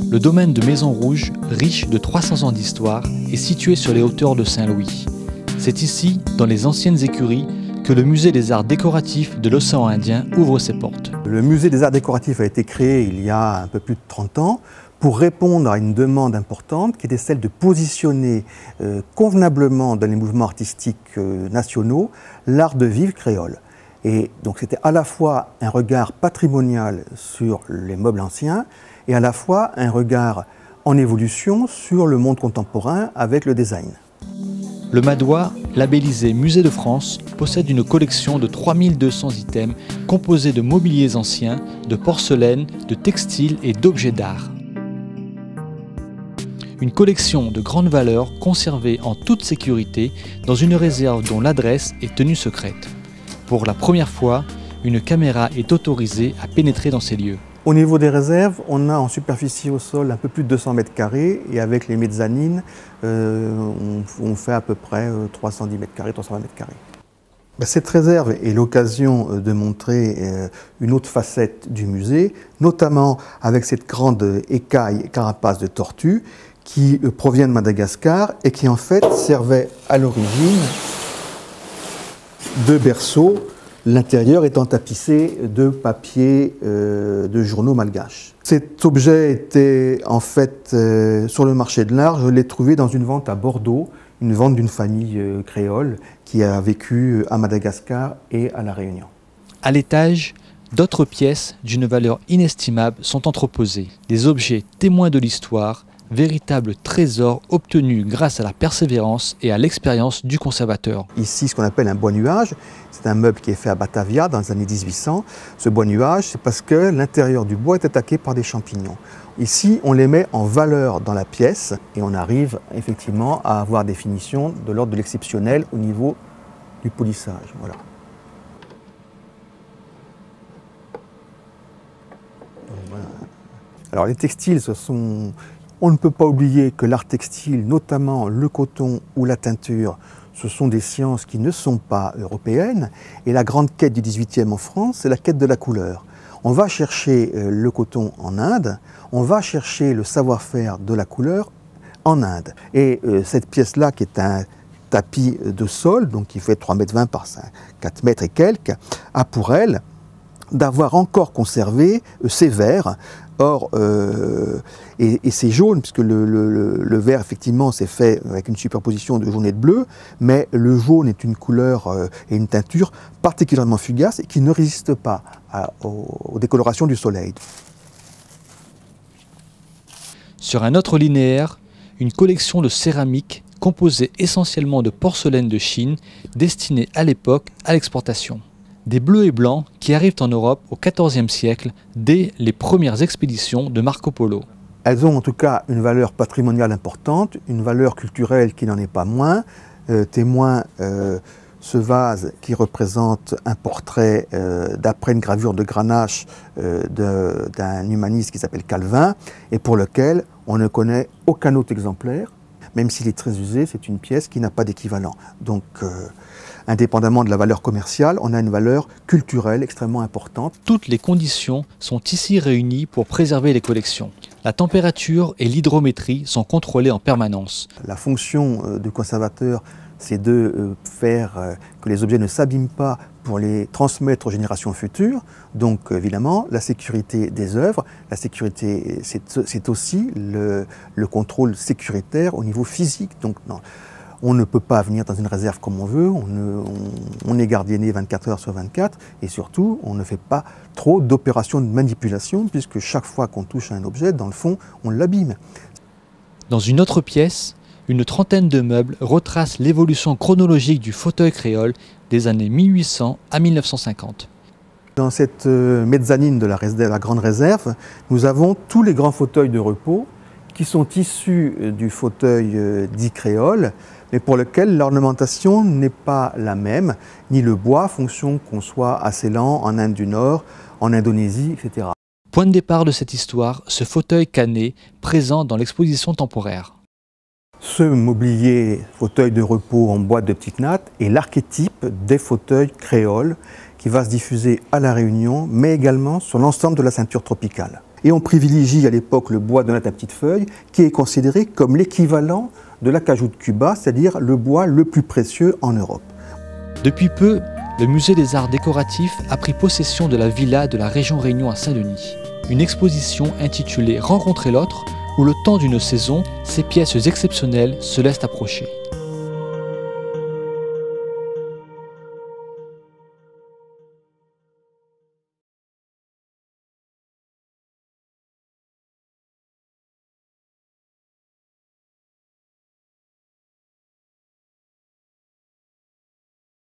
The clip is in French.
Le domaine de Maison Rouge, riche de 300 ans d'histoire, est situé sur les hauteurs de Saint-Louis. C'est ici, dans les anciennes écuries, que le musée des arts décoratifs de l'océan Indien ouvre ses portes. Le musée des arts décoratifs a été créé il y a un peu plus de 30 ans pour répondre à une demande importante qui était celle de positionner convenablement dans les mouvements artistiques nationaux l'art de vivre créole. Et donc c'était à la fois un regard patrimonial sur les meubles anciens et à la fois un regard en évolution sur le monde contemporain avec le design. Le Madois, labellisé Musée de France, possède une collection de 3200 items composés de mobiliers anciens, de porcelaine, de textiles et d'objets d'art. Une collection de grande valeur conservée en toute sécurité dans une réserve dont l'adresse est tenue secrète. Pour la première fois, une caméra est autorisée à pénétrer dans ces lieux. Au niveau des réserves, on a en superficie au sol un peu plus de 200 mètres carrés et avec les mezzanines, on fait à peu près 310 mètres carrés, 320 mètres carrés. Cette réserve est l'occasion de montrer une autre facette du musée, notamment avec cette grande écaille carapace de tortue qui provient de Madagascar et qui en fait servait à l'origine de berceau, l'intérieur étant tapissé de papier de journaux malgaches. Cet objet était en fait sur le marché de l'art, je l'ai trouvé dans une vente à Bordeaux, une vente d'une famille créole qui a vécu à Madagascar et à La Réunion. À l'étage, d'autres pièces d'une valeur inestimable sont entreposées. Des objets témoins de l'histoire, véritables trésors obtenus grâce à la persévérance et à l'expérience du conservateur. Ici, ce qu'on appelle un bois nuage, c'est un meuble qui est fait à Batavia dans les années 1800. Ce bois nuage, c'est parce que l'intérieur du bois est attaqué par des champignons. Ici, on les met en valeur dans la pièce et on arrive effectivement à avoir des finitions de l'ordre de l'exceptionnel au niveau du polissage. Voilà. Alors les textiles, on ne peut pas oublier que l'art textile, notamment le coton ou la teinture, ce sont des sciences qui ne sont pas européennes. Et la grande quête du XVIIIe en France, c'est la quête de la couleur. On va chercher le coton en Inde, on va chercher le savoir-faire de la couleur en Inde. Et cette pièce-là, qui est un tapis de sol, donc qui fait 3,20 m par 4 mètres et quelques, a pour elle d'avoir encore conservé ces verts. Or, et c'est jaune, puisque le vert, effectivement, c'est fait avec une superposition de jaune et de bleu, mais le jaune est une couleur et une teinture particulièrement fugace et qui ne résiste pas aux décolorations du soleil. Sur un autre linéaire, une collection de céramique composée essentiellement de porcelaine de Chine, destinée à l'époque à l'exportation. Des bleus et blancs qui arrivent en Europe au XIVe siècle, dès les premières expéditions de Marco Polo. Elles ont en tout cas une valeur patrimoniale importante, une valeur culturelle qui n'en est pas moins. Témoin ce vase qui représente un portrait d'après une gravure de Grenache d'un humaniste qui s'appelle Calvin et pour lequel on ne connaît aucun autre exemplaire. Même s'il est très usé, c'est une pièce qui n'a pas d'équivalent. Donc, indépendamment de la valeur commerciale, on a une valeur culturelle extrêmement importante. Toutes les conditions sont ici réunies pour préserver les collections. La température et l'hydrométrie sont contrôlées en permanence. La fonction du conservateur, c'est de faire que les objets ne s'abîment pas pour les transmettre aux générations futures. Donc évidemment, la sécurité des œuvres, la sécurité, c'est aussi le contrôle sécuritaire au niveau physique. Donc non, on ne peut pas venir dans une réserve comme on veut, on est gardienné 24 heures sur 24 et surtout, on ne fait pas trop d'opérations de manipulation puisque chaque fois qu'on touche à un objet, dans le fond, on l'abîme. Dans une autre pièce, une trentaine de meubles retracent l'évolution chronologique du fauteuil créole des années 1800 à 1950. Dans cette mezzanine de la grande réserve, nous avons tous les grands fauteuils de repos qui sont issus du fauteuil dit créole, mais pour lequel l'ornementation n'est pas la même, ni le bois, fonction qu'on soit à Ceylan, en Inde du Nord, en Indonésie, etc. Point de départ de cette histoire, ce fauteuil canné présent dans l'exposition temporaire. Ce mobilier fauteuil de repos en boîte de petite natte est l'archétype des fauteuils créoles qui va se diffuser à La Réunion, mais également sur l'ensemble de la ceinture tropicale. Et on privilégie à l'époque le bois de natte à petites feuilles, qui est considéré comme l'équivalent de l'acajou de Cuba, c'est-à-dire le bois le plus précieux en Europe. Depuis peu, le musée des arts décoratifs a pris possession de la villa de la région Réunion à Saint-Denis. Une exposition intitulée « Rencontrer l'autre » où le temps d'une saison, ces pièces exceptionnelles se laissent approcher.